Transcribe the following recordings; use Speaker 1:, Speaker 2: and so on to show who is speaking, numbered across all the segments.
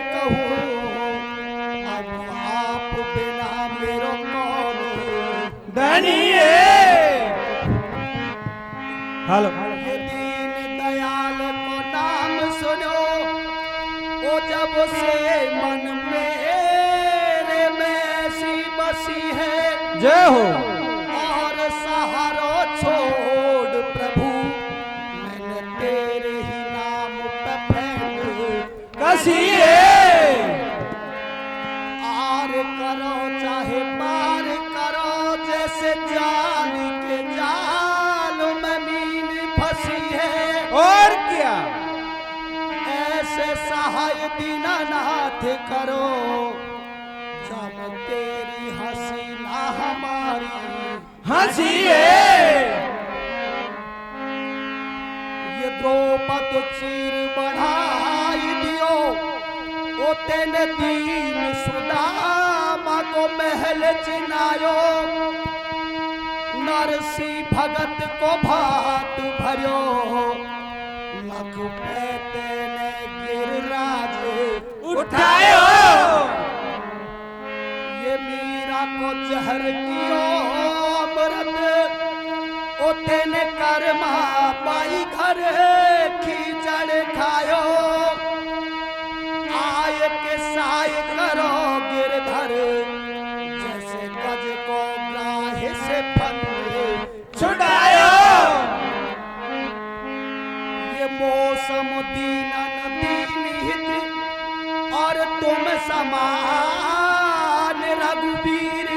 Speaker 1: कहूँ अब आप बिना मेरो कौन
Speaker 2: धनिए। हेलो
Speaker 1: ये दीन दयाल को नाम सुनो वो जब से मन मेरे में सी बसी है
Speaker 2: जय हो।
Speaker 1: और सहारो छोड़ प्रभु मैंने तेरे ही नाम पे फेंक
Speaker 2: कसिए।
Speaker 1: आर करो चाहे पार करो जैसे जाल के जाल में मीन फंसी है
Speaker 2: और क्या
Speaker 1: ऐसे सहाय दीनानाथ करो जब तेरी हंसी ना हमारी
Speaker 2: हंसिए।
Speaker 1: ये द्रौपद चीर बढ़ाई दियो ओ तेने दीन सुदामा को महल चिनायो नरसी भगत को भात भरो लख पे तेने गिरिराज
Speaker 2: उठायो।
Speaker 1: ये मीरा को जहर कियो अमृत ओ तेने कर्मा पाई घर खींचड़ खायो आय के साय करो गिरधर जैसे गज को ग्राह से फंदे
Speaker 2: छुड़ायो।
Speaker 1: ये मौसम दीनन दीनहित और तुम समान रघुवीर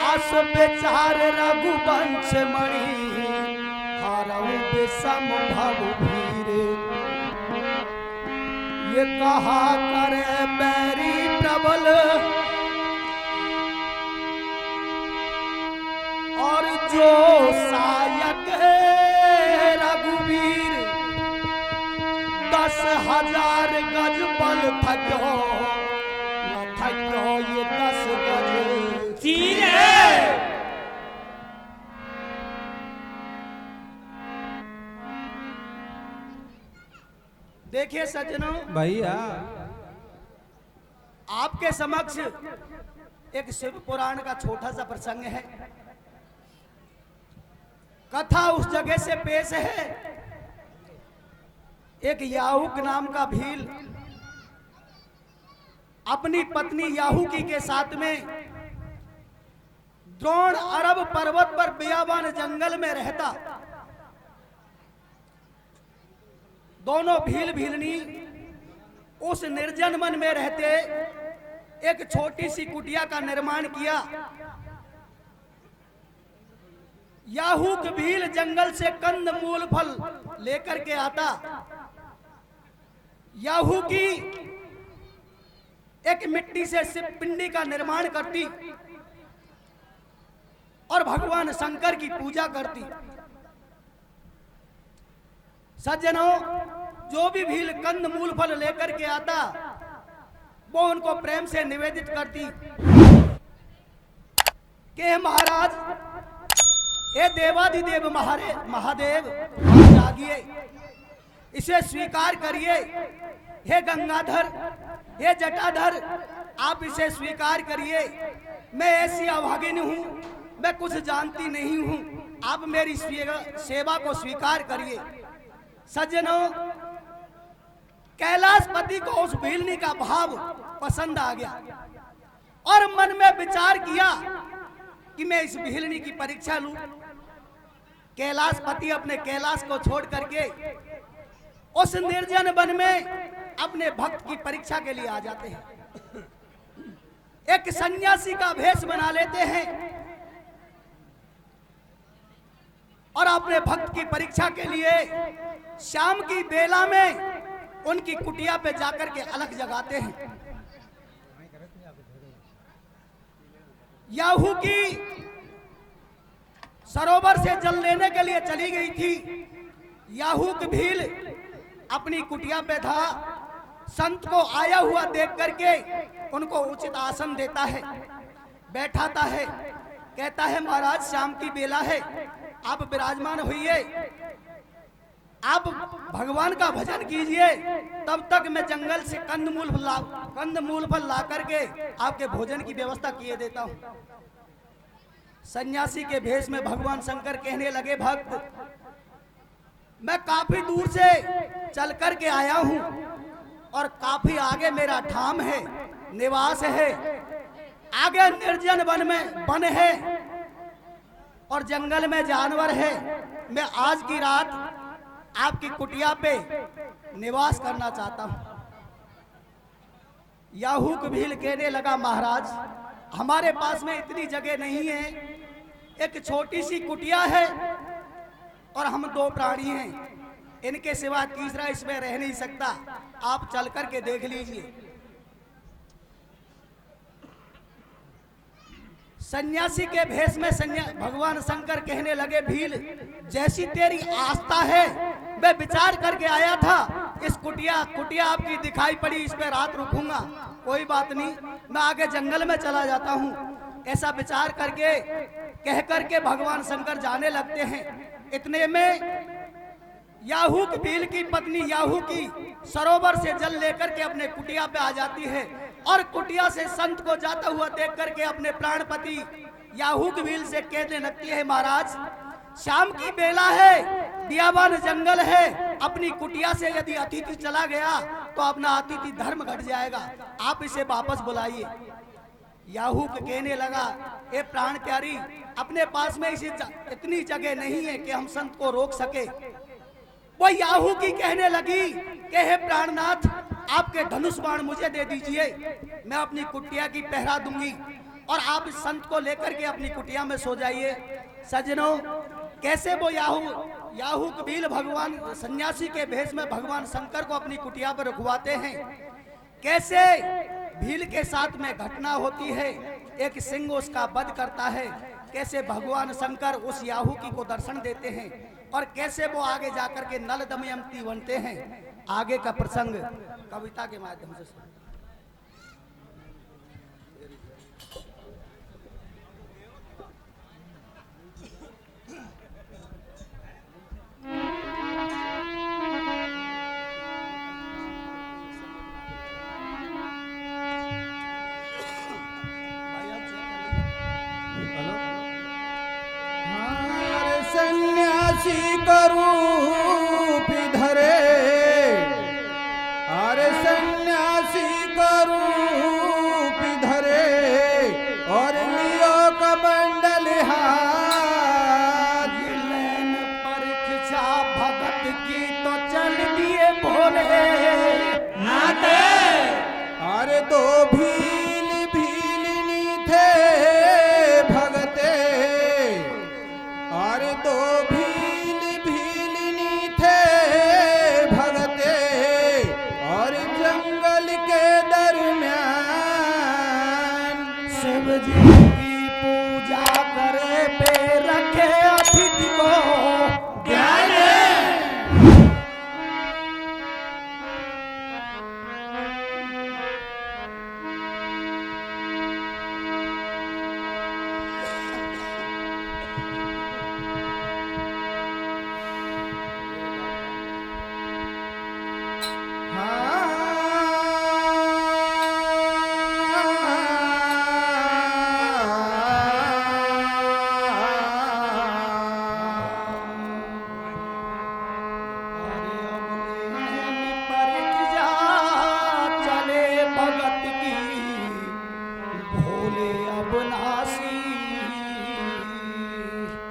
Speaker 1: अस बेचार रघुवंश मणि हरऊ विषम भव भीर ये कहा करे बैरी प्रबल और जो सायक है रघुवीर 10,000 गज बल थक्यो न थक्यो ये 10 गज
Speaker 2: चीरे।
Speaker 1: देखिए सज्जनों
Speaker 2: भैया
Speaker 1: आपके समक्ष एक शिव पुराण का छोटा सा प्रसंग है। कथा उस जगह से पेश है। एक याहुक नाम का भील अपनी पत्नी याहुकी के साथ में द्रोण अरब पर्वत पर बियाबान जंगल में रहता। दोनों भील भीलनी उस निर्जन वन में रहते एक छोटी सी कुटिया का निर्माण किया। याहुक भील जंगल से कंद मूल फल लेकर के आता। याहुकी एक मिट्टी से शिव पिंडी का निर्माण करती और भगवान शंकर की पूजा करती। सज्जनों जो भी भील कंद मूल फल लेकर के आता वो उनको प्रेम से निवेदित करती कि महाराज हे देवाधिदेव महादेव जागिए इसे स्वीकार करिए। हे गंगाधर हे जटाधर आप इसे स्वीकार करिए। मैं ऐसी अभागिनी हूँ मैं कुछ जानती नहीं हूँ आप मेरी सेवा को स्वीकार करिए। सज्जनों कैलाशपति को उस भीलनी का भाव पसंद आ गया और मन में विचार किया कि मैं इस भीलनी की परीक्षा लूं। कैलाशपति अपने कैलाश को छोड़ करके उस निर्जन वन में अपने भक्त की परीक्षा के लिए आ जाते हैं। एक सन्यासी का भेष बना लेते हैं और अपने भक्त की परीक्षा के लिए शाम की बेला में उनकी कुटिया पे जाकर के अलग जगाते हैं। याहुकी सरोवर से जल लेने के लिए चली गई थी। याहुक भील अपनी कुटिया पे था। संत को आया हुआ देख करके उनको उचित आसन देता है, बैठाता है, कहता है महाराज शाम की बेला है आप विराजमान होइए। आप भगवान का भजन कीजिए, तब तक मैं जंगल से कंदमूल फल ला करके आपके भोजन की व्यवस्था किए देता हूँ। सन्यासी के भेष में भगवान शंकर कहने लगे, भक्त मैं काफी दूर से चल कर के आया हूँ और काफी आगे मेरा ठाम है, निवास है, आगे निर्जन वन है और जंगल में जानवर है। मैं आज की रात आपकी कुटिया पे निवास करना चाहता हूं। याहूक भील कहने लगा, महाराज हमारे पास में इतनी जगह नहीं है, एक छोटी सी कुटिया है और हम 2 प्राणी हैं, इनके सिवा तीसरा इसमें रह नहीं सकता, आप चल कर के देख लीजिए। सन्यासी के भेष में भगवान शंकर कहने लगे, भील जैसी तेरी आस्था है, मैं विचार करके आया था, इस कुटिया आपकी दिखाई पड़ी, इस पे रात रुकूंगा, कोई बात नहीं, मैं आगे जंगल में चला जाता हूँ। ऐसा विचार करके कह करके भगवान शंकर जाने लगते हैं। इतने में याहूक भील की पत्नी याहू की सरोवर से जल लेकर के अपने कुटिया पे आ जाती है और कुटिया से संत को जाता हुआ देख करके अपने प्राणपति याहूक भील से कहने लगती है, महाराज शाम की बेला है, बियाबान जंगल है, अपनी कुटिया से यदि अतिथि चला गया तो अपना अतिथि धर्म घट जाएगा, आप इसे वापस बुलाइए। याहूक कहने लगा, ए प्राण प्यारी, अपने पास में इतनी जगह नहीं है कि हम संत को रोक सके। वो याहू की कहने लगी कि हे प्राणनाथ, आपके धनुष बाण मुझे दे दीजिए, मैं अपनी कुटिया की पहरा दूंगी और आप इस संत को लेकर के अपनी कुटिया में सो जाइए। सज्जनों, कैसे वो याहूक भील भगवान सन्यासी के भेष में भगवान शंकर को अपनी कुटिया पर रुकवाते हैं, कैसे भील के साथ में घटना होती है, एक सिंह उसका वध करता है, कैसे भगवान शंकर उस याहूकी को दर्शन देते हैं और कैसे वो आगे जाकर के नल दमयंती बनते हैं। आगे का प्रसंग कविता के माध्यम से सुनिए।
Speaker 2: सन्यासी करूप धरे, अरे सन्यासी करूप धरे और लियो कमंडल हाथ,
Speaker 1: लेन परीक्षा भगत की तो चल दिए भोले
Speaker 2: नाते, अरे 2 भीलनी थे भगते, अरे 2 भीलनी थे भगते और जंगल के दरमियान
Speaker 1: शिव जी की पूजा करे पे रखे अतिथि को
Speaker 2: ज्ञान।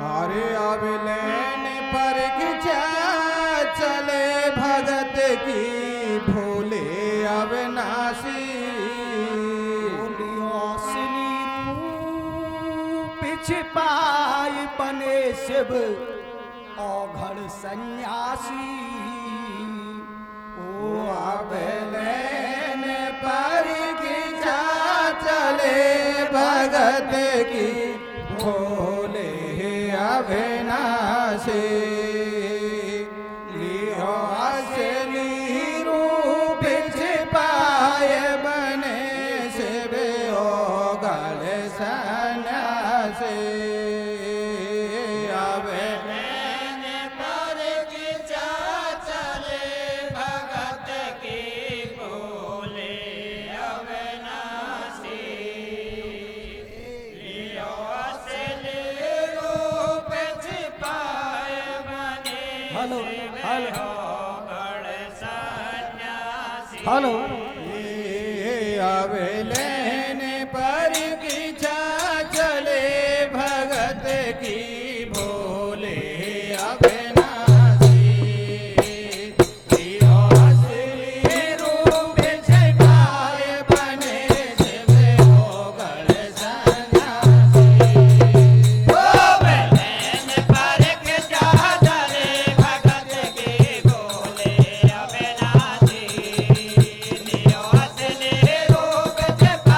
Speaker 2: अरे अब लेन पर चले भगत की भोले अविनाशी,
Speaker 1: छिपाई बने शिव औघड़ सन्यासी,
Speaker 2: ओ अब लेन पर चले भगत की भोले अविनाशी, लियो असली रूप छिपाए बने शिव औघड़ सन्यासी, अब लेन पर
Speaker 1: हेलो हेलो हेलो
Speaker 2: आवे लेने पर की चले भगत की भोले अविनाशी दियो असली रूप छिपाए बने शिव हो गण सन्यासी
Speaker 3: Bye.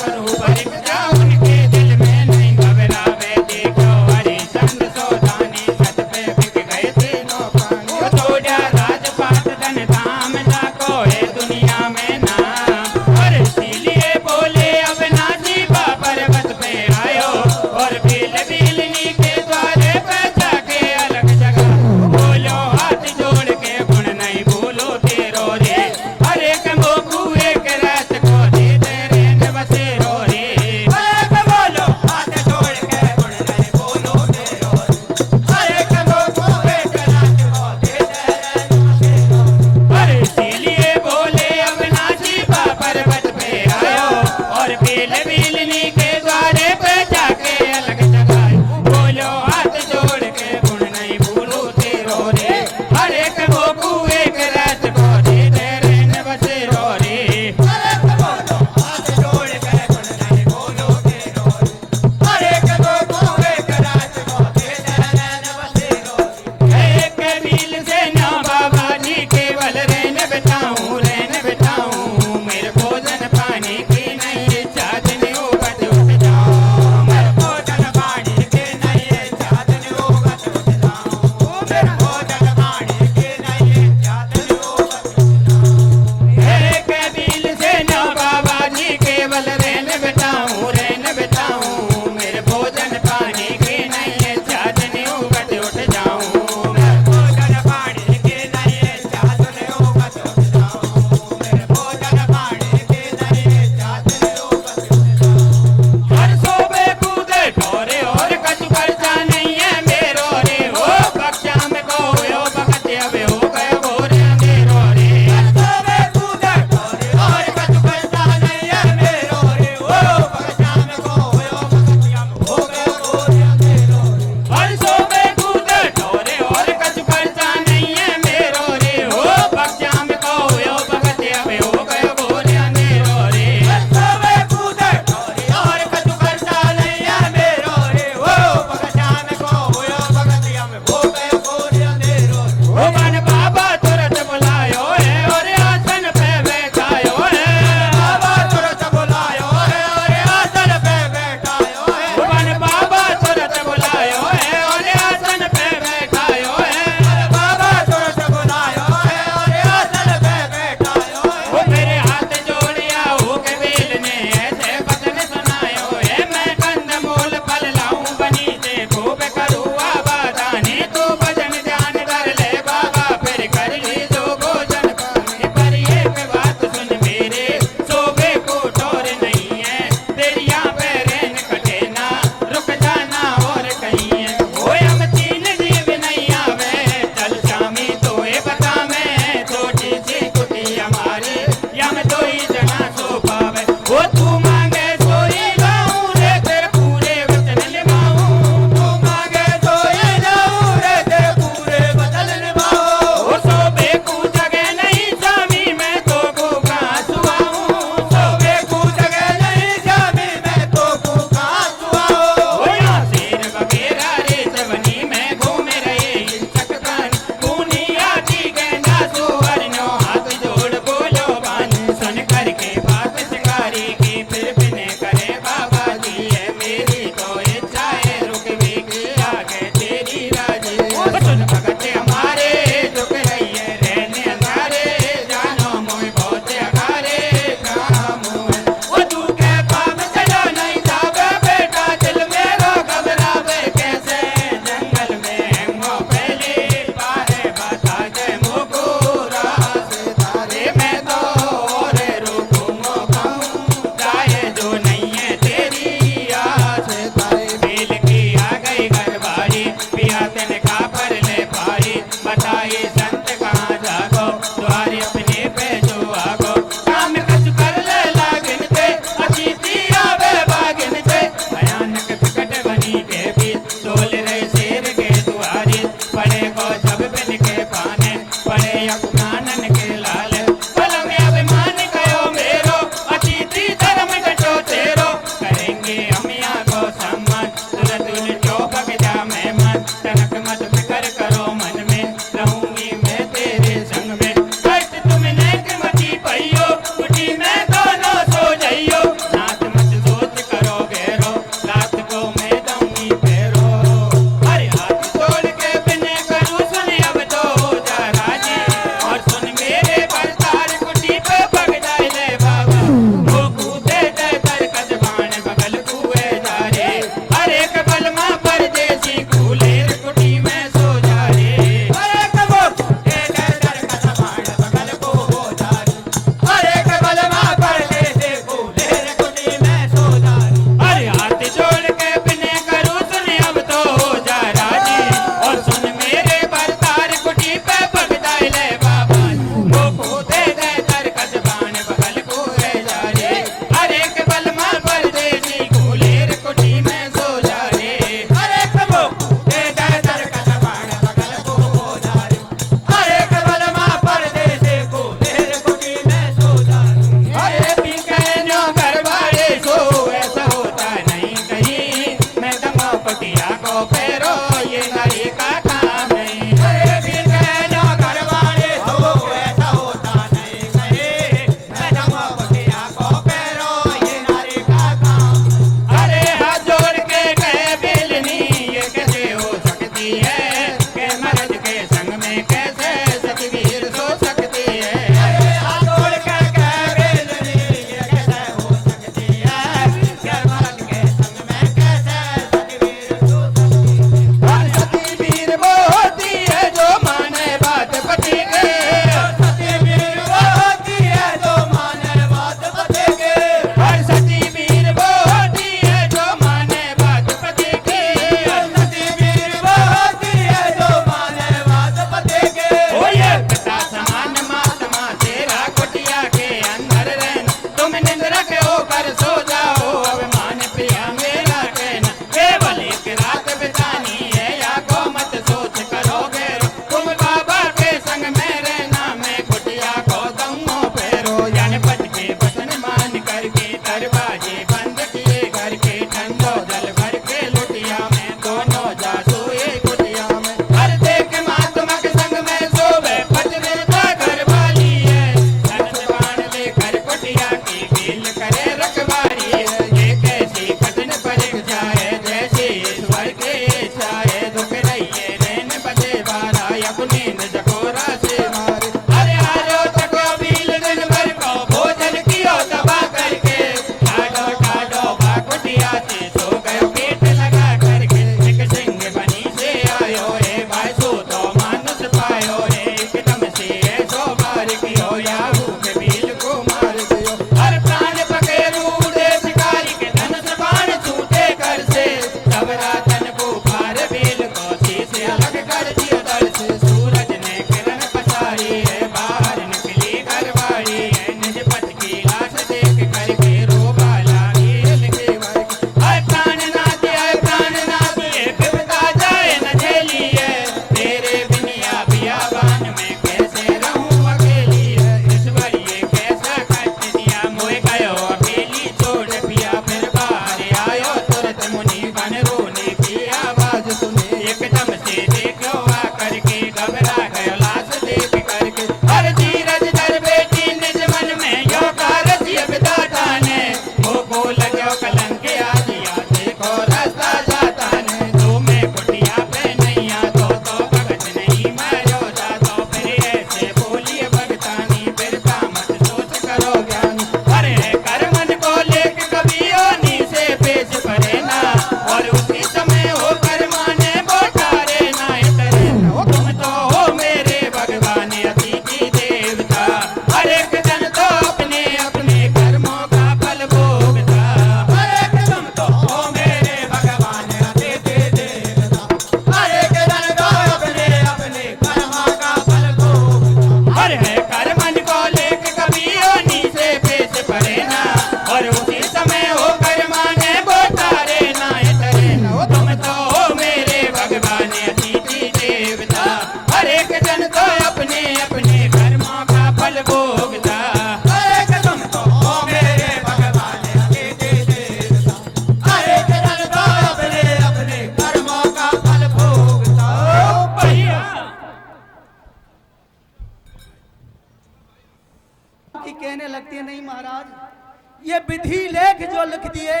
Speaker 1: महाराज ये विधि लेख जो लिख दिए,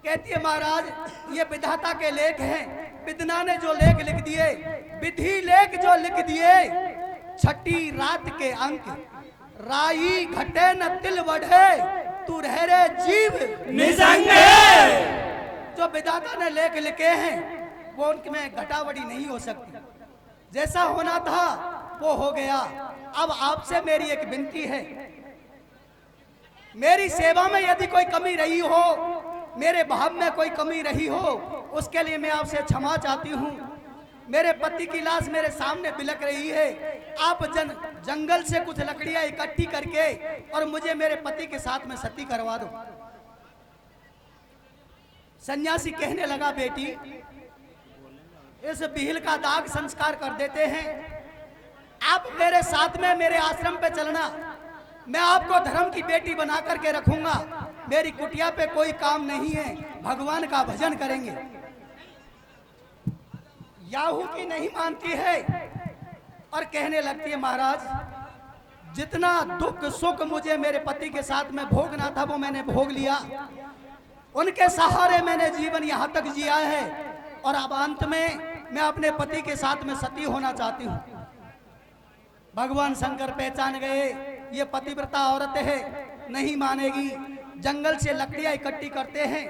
Speaker 1: कहती है महाराज ये विधाता के लेख हैं, विदना ने जो लेख लिख दिए, विधि लेख जो लिख दिए, छठी रात के अंक राई घटे न तिल बढ़े, तू रह रे जीव
Speaker 2: निसंग।
Speaker 1: जो विधाता ने लेख लिखे हैं वो उनमें घटावड़ी नहीं हो सकती। जैसा होना था वो हो गया। अब आपसे मेरी एक विनती है, मेरी सेवा में यदि कोई कमी रही हो, मेरे भाव में कोई कमी रही हो, उसके लिए मैं आपसे क्षमा चाहती हूँ। मेरे पति की लाश मेरे सामने बिलक रही है, आप जंगल से कुछ लकड़ियां इकट्ठी करके और मुझे मेरे पति के साथ में सती करवा दो। सन्यासी कहने लगा, बेटी इस बिहिल का दाग संस्कार कर देते हैं, आप मेरे साथ में मेरे आश्रम पे चलना, मैं आपको धर्म की बेटी बना करके रखूंगा। मेरी कुटिया पे कोई काम नहीं है, भगवान का भजन करेंगे। याहू की नहीं मानती है और कहने लगती है, महाराज जितना दुख सुख मुझे मेरे पति के साथ में भोगना था वो मैंने भोग लिया, उनके सहारे मैंने जीवन यहाँ तक जिया है और अब अंत में मैं अपने पति के साथ में सती होना चाहती हूँ। भगवान शंकर पहचान गए ये पतिव्रता औरत है, नहीं मानेगी। जंगल से लकड़ियां इकट्ठी करते हैं,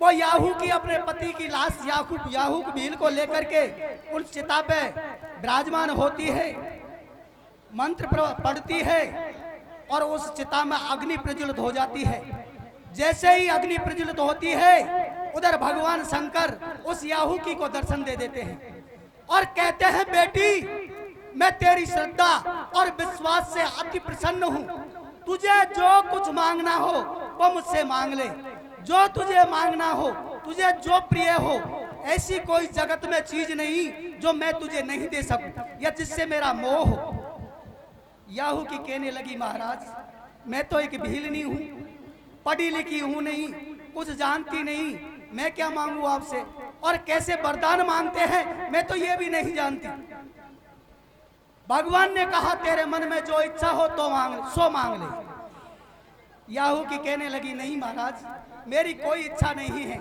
Speaker 1: वो याहू की अपने पति की लाश याहू की भील को लेकर के उस चिता पे विराजमान होती है, मंत्र पढ़ती है और उस चिता में अग्नि प्रज्वलित हो जाती है। जैसे ही अग्नि प्रज्वलित होती है, उधर भगवान शंकर उस याहू की को दर्शन दे देते हैं और कहते हैं, बेटी मैं तेरी श्रद्धा और विश्वास से अति प्रसन्न हूँ, तुझे जो कुछ मांगना हो वो मुझसे मांग ले, जो तुझे मांगना हो, तुझे जो प्रिय हो, ऐसी कोई जगत में चीज नहीं जो मैं तुझे नहीं दे सकूं या जिससे मेरा मोह हो। याहू की कहने लगी, महाराज मैं तो एक भीलनी हूँ, पढ़ी लिखी हूँ नहीं, कुछ जानती नहीं, मैं क्या मांगू आपसे और कैसे वरदान मांगते हैं मैं तो ये भी नहीं जानती। भगवान ने कहा तेरे मन में जो इच्छा हो तो सो मांग ले। याहू की कहने लगी, नहीं महाराज मेरी कोई इच्छा नहीं है,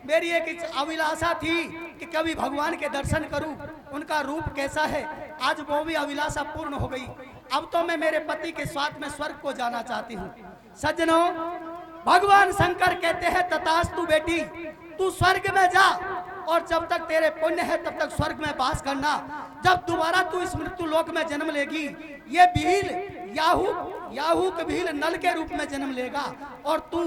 Speaker 1: मेरी एक अभिलाषा थी कि कभी भगवान के दर्शन करूं, उनका रूप कैसा है, आज वो भी अभिलाषा पूर्ण हो गई। अब तो मैं मेरे पति के साथ में स्वर्ग को जाना चाहती हूँ। सज्जनों, भगवान शंकर कहते हैं, तथास्तु बेटी तू स्वर्ग में जा और जब तक तेरे पुण्य है तब तक स्वर्ग में वास करना। जब दोबारा तू इस मृत्यु लोक में जन्म लेगी, ये भील याहू के भील नल के रूप में जन्म लेगा और तू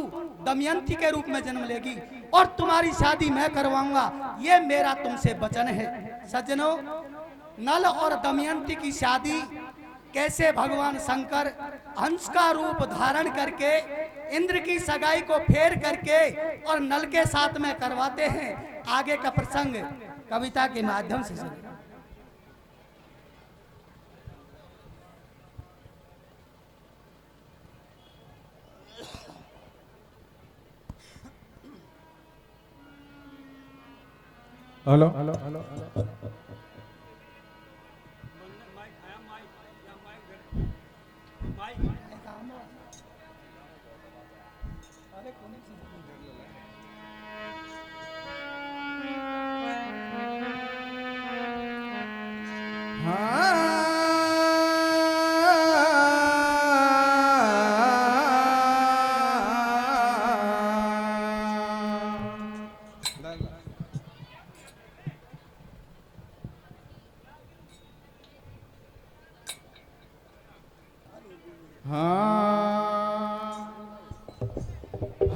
Speaker 1: दमयंती के रूप में जन्म लेगी और तुम्हारी शादी मैं करवाऊंगा, ये मेरा तुमसे वचन है। सज्जनों, नल और दमयंती की शादी कैसे भगवान शंकर हंस का रूप धारण करके इंद्र की सगाई को फेर करके और नल के साथ में करवाते हैं, आगे का प्रसंग कविता के माध्यम से सुनिए।
Speaker 2: हेलो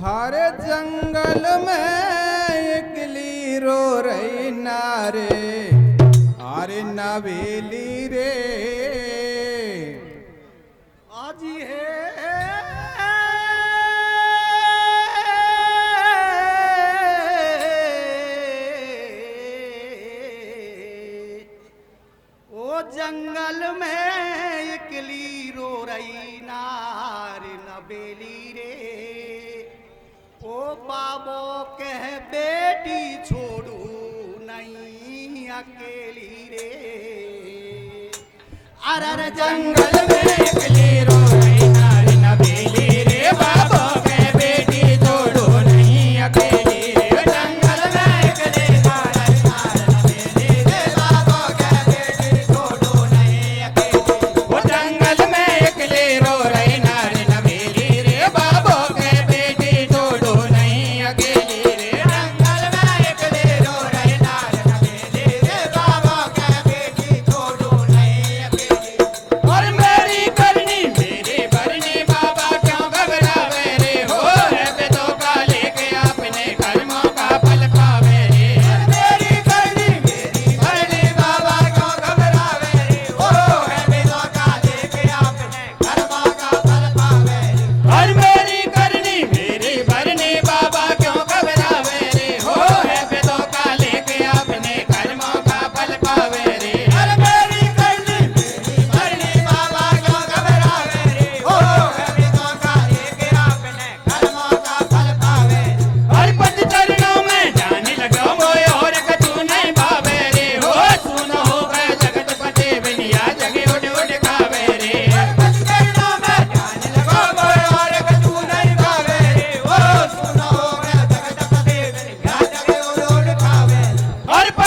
Speaker 2: हर जंगल में एकली रो रही नारे, अरे नवेली रे
Speaker 1: आज है ओ जंगल में एकली रो रही नार नवेली रे, ओ बाबो कह बेटी छोड़ू नहीं अकेली रे। अरर जंगल में एकली रो रही नार नवेली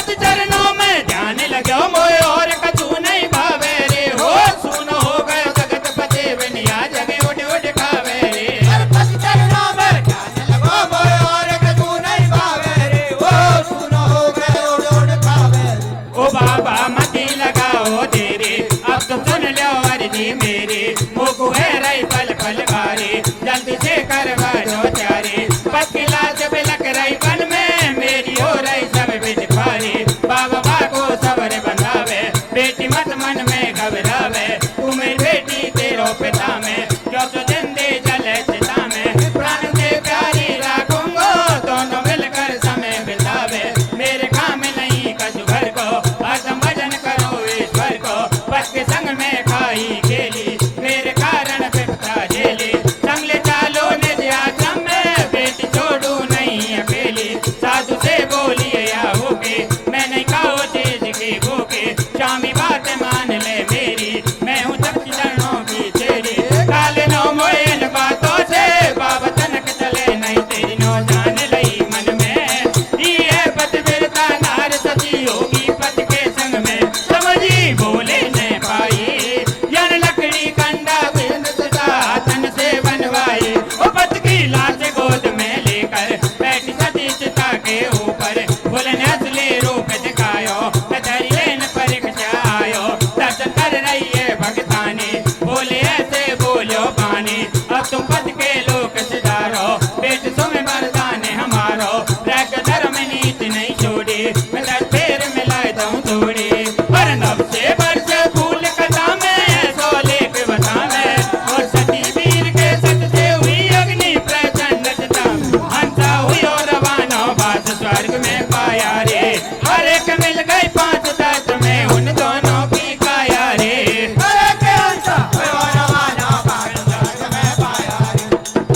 Speaker 3: पद चरणों में ध्यान लगो मोए और कछु नहीं भावे रे हो सुनो हो गयो जगत पते बनिया जगे उठ उठ खावे रे
Speaker 1: पद चरणों में ध्यान लगो मोए और कछु नहीं भावे रे हो सुनो हो गयो उठ उठ खावे रे।
Speaker 3: ओ बाबा मती लगाओ तेरे अब तुम सुन लो अर्जी मेरी मुकु है रही पल पल भारी जल्दी से करवा दो प्यारे पतला जब लग रही बन में मेरी हो रही सब बिज भारी बाबा बाको सबर बंधावे बेटी मत मन में घबरावे तू मेरी बेटी तेरो पिता में जो तो जिंदे जले चिता में प्राण से प्यारी राखूंगा दोनों मिलकर समय बितावे मेरे काम नहीं कछु घर को हरदम भजन करो ईश्वर को बस के संग में खाई खेली मेरे कारण बिपता झेली संगले चालो निज आश्रम में बेटी छोड़ू नहीं अकेली साधु से बोलिए या होके मैं नहीं खाओ चीज की भूखे शामी बात मान ले मेरी मैं हूँ तक चरणों की तेरी काले नो मोए इन बातों से बाबा तनक चले नहीं तेरी नो जान लई मन में ये पत बिरता नार सती होगी पत के संग में समझी बोले न पाई यन लकड़ी कंडा बिन सदा तन से बनवाई ओ पत की लाश गोद में लेकर बैठी सती चिता के ऊपर बोले असली रूप दिखायो धरी लेन परीक्षा आयो दर्शन कर रही है भगतानी बोले ऐसे बोलो बानी अब तुम पद के लोक सिधारो बेट सुन मर्दान हमारो रग धर्म नीति नहीं छोड़ी मैं फेर मिलाए दूं थोड़ी पर नब से वर्ष फूल कथा में सोले पे बता में और सती वीर के सत से हुई अग्नि प्रचंड हंसा हुई और रवाना बास स्वर्ग में पाया रे हर एक मिल गई 5 तत्व में उन दोनों की काया रे
Speaker 1: अरे के हंसा हुआ रवाना बास स्वर्ग में पाया रे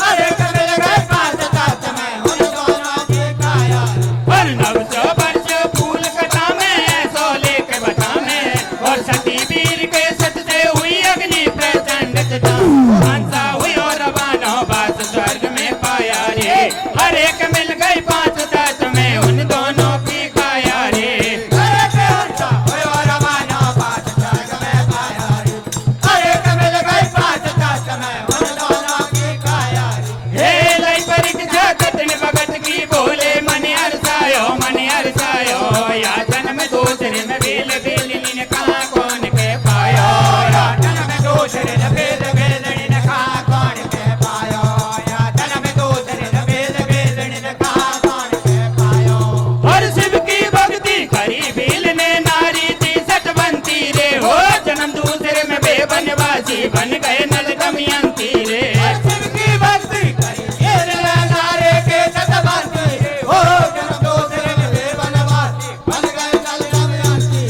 Speaker 1: अरे के मिल गए 5 तत्व में उन दोनों की काया रे।
Speaker 3: पर 900 वर्ष फूल कथा में सोले के बता में और सती वीर के सत से हुई अग्नि प्रचंड हंसा हुई और रवाना बास स्वर्ग में पाया रे हर एक मिल गई 5 तत्व में उन दोनों की काया रे
Speaker 1: अरे के हंसा हुआ रवाना बास स्वर्ग में पाया रे अरे के मिल गए 5 तत्व में उन दोनों की काया रे।
Speaker 3: हे लई परीक्षा कतन भगत की बोले मन हरसायो या जन्म दूसरे में बेल बेल ने कहा कौन के पायो
Speaker 1: या जन्म दूसरे न भेद भेदनी न कहा कौन के पायो या जन्म दूसरे न भेद भेदनी न कहा कौन के पायो।
Speaker 3: और शिव की भक्ति करी बेल ने नारी थी सतवंती रे हो जन्म दूसरे में बेबनवासी बन गए नल दमयंती रे
Speaker 1: शिव की भक्ति करी बेल ने नारी के सतवंती रे हो जन्म दूसरे में बेबनवासी बन गए नल दमयंती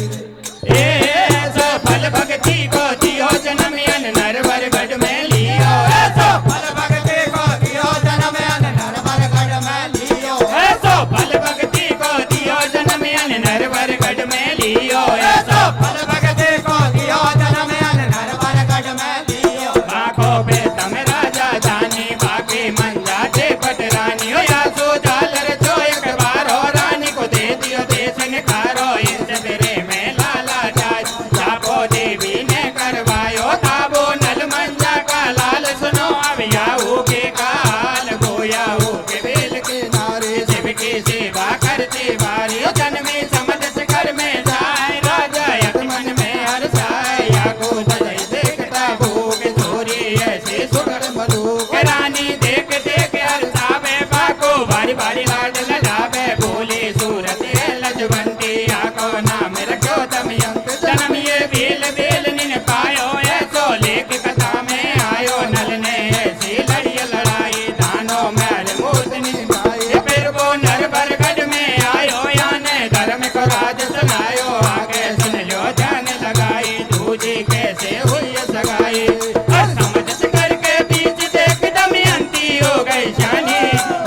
Speaker 1: रे।
Speaker 3: ए सो फल भक्ति को दियो जन्म यन नरवर गढ़ में लियो
Speaker 1: ऐसो फल भक्ति को दियो जन्म यन नरवर गढ़ में लियो
Speaker 3: ऐसो फल भक्ति को दियो जन्म यन नरवर गढ़ में लियो
Speaker 1: ऐसो फल भक्ति को दियो जन्म यन नरवर गढ़ में लियो।
Speaker 3: बाको पे तम राजा जानी बाकी मंजा थे पटरानी हो या सो झालर जो एक बार हो रानी को दे दियो देश निखारो इस बेरे में लाला जाज जापो देवी ने करवायो ताबो नल मंजा का लाल सुनो अब याऊ के काल गोयाऊ के बेल के नारे शिव की सेवा करते बारी जन्मे समझ शिखर में जाए राजा यक मन में हर्षाए या को सजई देखता भोग चोरी ऐसे सुगर मलूक रानी देख देख हर्षावे बाको बारी बारी लाड लगावे बोले सूरत है लजवंती आको नाम रखो दमयंत जन्म ये बेल बेल निन पायो ऐसो लेख कथा में आयो नल ने ऐसी लड़ी लड़ाई दानों मैल मूर्ति गाए फिर वो नर बरगढ़ में आयो याने धर्म को राज सुनायो आगे सुन लो ध्यान लगाई दूजी कैसे हुई सगाई और समझ शिखर के बीच देख दमयंती हो गई जानी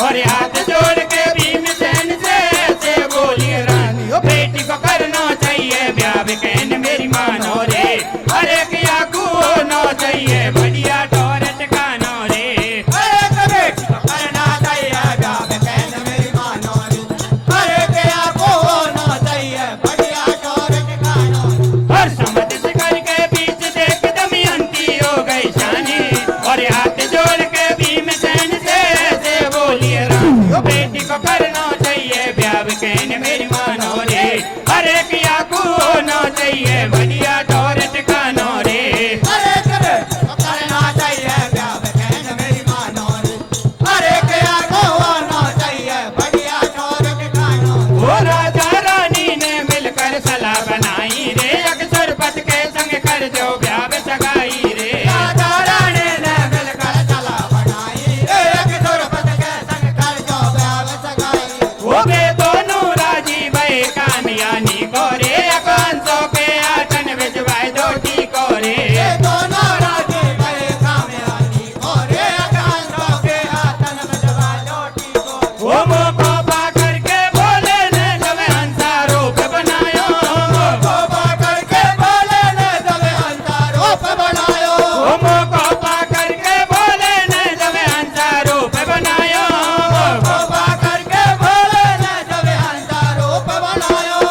Speaker 3: और हाथ जोड़ के भीमसेन से ऐसे बोली रानी ओ बेटी को करना चाहिए ब्याह कहन मेरी मानो रे अरे किया को न चाहिए बढ़िया टोर टिकानो रे
Speaker 1: अरे बेटी को करना चाहिए ब्याह कहन मेरी मानो रे अरे क्या को न चाहिए
Speaker 3: अरे किया को ना चाहिए बढ़िया ठोर ठिकानो रे
Speaker 4: अरे करे करना चाहिए ब्याह बहन मेरी मानो रे अरे क्या होना चाहिए बढ़िया ठोर ठिकानो
Speaker 3: वो राजा रानी ने मिलकर सलाह बनाई रे अक्सर पत के संग कर जो ब्याह सगाई रे
Speaker 4: राजा रानी ने मिलकर चला बनाई एक दुर्पत के संग कर जो ब्याह सगाई
Speaker 3: वो बे दोनों राजी भाई कामयानी को रे अकांशों के आठन भिजवाए दोटी को रे
Speaker 4: ये दोनों राजी गए कामयाबी को रे अकांशों के हाथन में दबा लोटी को
Speaker 3: वो मोको पा करके बोले ने जब हंसा रूप बनायो
Speaker 4: को पकड़ के बोले ने जब हंसा रूप बनायो
Speaker 3: वो मोको पा करके बोले ने जब हंसा रूप बनायो
Speaker 4: को पकड़ के बोले ने जब हंसा रूप बनायो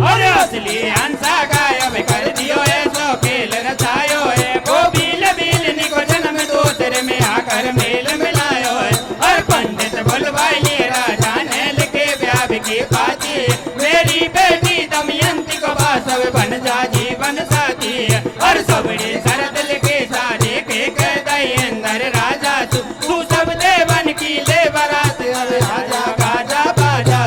Speaker 3: और असली हंसा गायब कर दियो ऐसो खेल रचायो है वो बील बील निको जन्म दूसरे में आकर मेल मिलायो है और पंडित बुलवाई ये राजा ने लिखे ब्याह की पाती मेरी बेटी दमयंती को बासव बन जा जीवन साथी और सबड़ी शरद लिखे सारे के कह दई अंदर राजा तू सब देवन की ले बरात अब राजा गाजा बाजा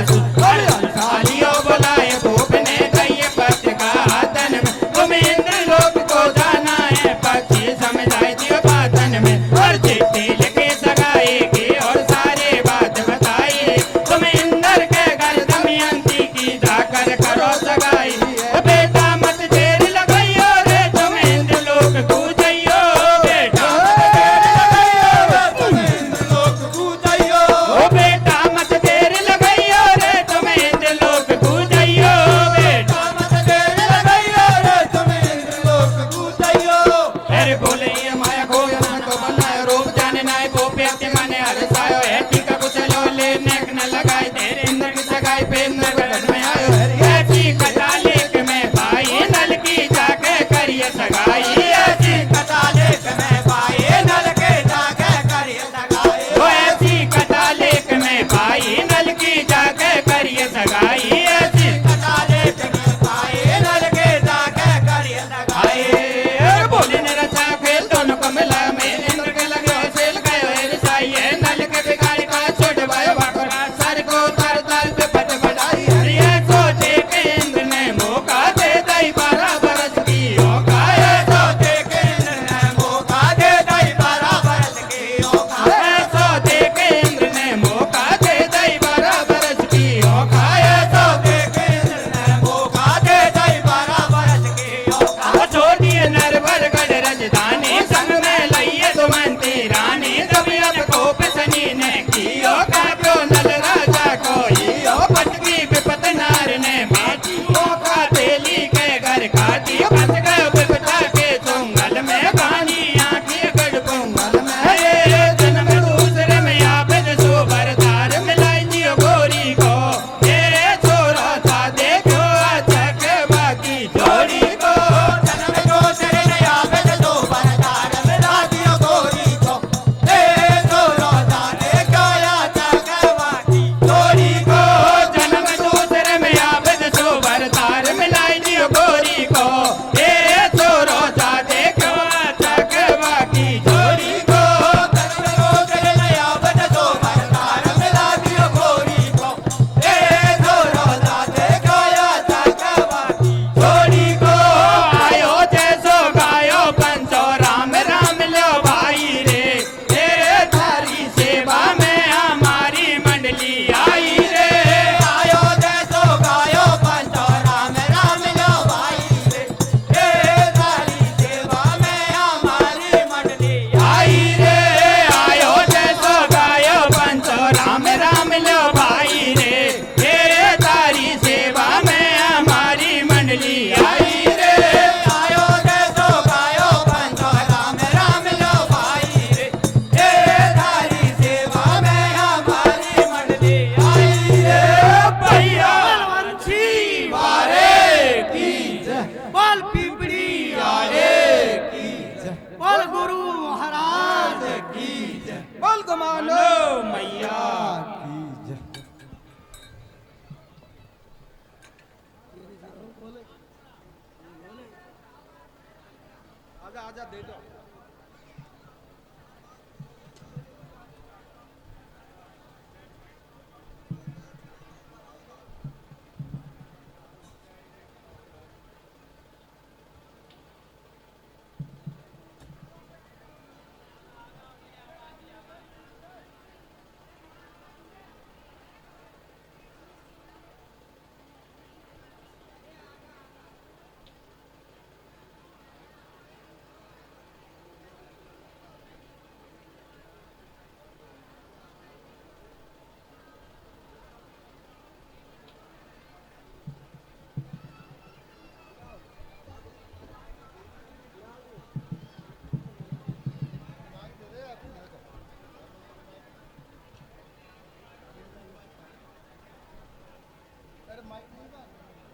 Speaker 3: और सालियों बुलाए भूप ने कही पट का हाथन में तुम इंद्र लोक को जाना है पक्षी समझाई दियो बातन में और चिट्ठी लिखे सगाई की और सारे बात बताई तुम इंद्र के घर दमयंती की जाकर करो सगाई बेटा मत देर लगाइयो रे तुम इंद्र लोक को जाइयो बेटा
Speaker 4: तुम इंद्र लोक कूदाइयो
Speaker 3: ओ बेटा मत देर लगाइयो रे तुम इंद्र लोक को जाइयो बेटा
Speaker 4: मत देर लगाइयो रे तुम इंद्र लोक कूदाइयो
Speaker 3: अरे बोले ये माया को मन को बनाए रूप जाने नाय को प्याते माने हर सायो है टीका कुछ लो ले नेक न लगाए तेरे इंद्र की सगाई पे इंद्र गढ़ में आयो ऐसी कथा लेख में भाई नल की जाके करिए सगाई ऐसी
Speaker 4: कथा लेख में पाए नल के जाके करिए सगाई
Speaker 3: वो ऐसी कथा लेख में भाई नल की जाके करिए सगाई ऐसी
Speaker 4: कथा लेख में पाए नल के जाके करिए सगाई
Speaker 3: और बोले ने रचा खेल दोनों को मिला में इंद्र के लगे सेल गयो रसाई है नल के बिगाड़ी का छोड़वायो भागरा सर को तार तार पे पट बढ़ाई ये सोचे के इंद्र ने मौका दे दई 12 बरस की औका है
Speaker 4: सोचे के इंद्र ने मौका दे दई 12 बरस की औका
Speaker 3: सोचे के इंद्र ने मौका दे दई 12 बरस की औका है
Speaker 4: सोचे के इंद्र ने मौका दे दई 12 बरस की औका
Speaker 3: छोड़िए नरवर गढ़ रजधानी संग में लइए दुमंती रानी तबियत को पिसनी ने कियो काव्यो नल राजा को यो पटकी विपत नार ने बेटी मौका तेली के घर काटी फंस गए विपता के चुंगल में पानी आंखी गढ़ पुंगल में ये जन्म दूसरे में आबिद सुबरदार मिलाई दियो गोरी को ये छोरा था देखो अचक बाकी जोड़ी को
Speaker 4: जन्म को तेरे नया बेद दो बरदार मिला दियो गोरी को ए तो रोजा ने गाया जागवा की
Speaker 3: गोरी को जन्म दूसरे में आबिद सुबरदार मिलाई दियो गोरी को ये छोरो जा देखो अचक बाकी जोड़ी को
Speaker 4: जन्म को तेरे नया बेद दो बरदार मिला दियो गोरी को ए तो रोजा ने गाया जागवा की
Speaker 3: जोड़ी को आयो जैसो गायो पंचो राम राम लो भाई रे तेरे थारी सेवा में हमारी मंडली आई रे
Speaker 4: आयो जैसो गायो पंचो राम राम लो भाई रे ए थारी सेवा में हमारी मंडली
Speaker 3: आई रे आयो जैसो गायो पंचो राम राम लो भाई रे तेरे तारी सेवा में हमारी मंडली आई रे
Speaker 4: आयो जैसो गायो पंचो राम राम लो भाई रे ए थारी सेवा में हमारी मंडली आई रे
Speaker 3: भैया
Speaker 1: बलवंशी
Speaker 4: बारे की जय
Speaker 1: बोल पिपड़ी
Speaker 4: बारे की जय
Speaker 1: बोल गुरु महाराज
Speaker 4: की जय
Speaker 2: बोल गमानो
Speaker 3: मैया
Speaker 2: की जय आजा आजा दे दो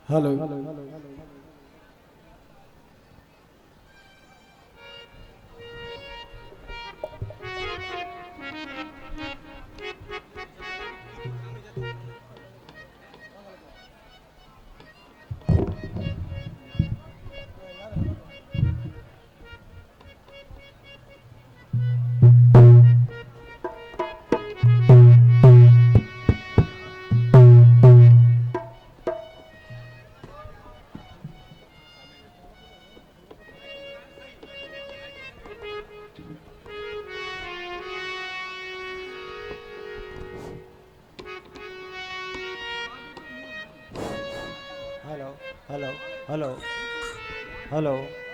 Speaker 2: hello
Speaker 5: hello hello hello hello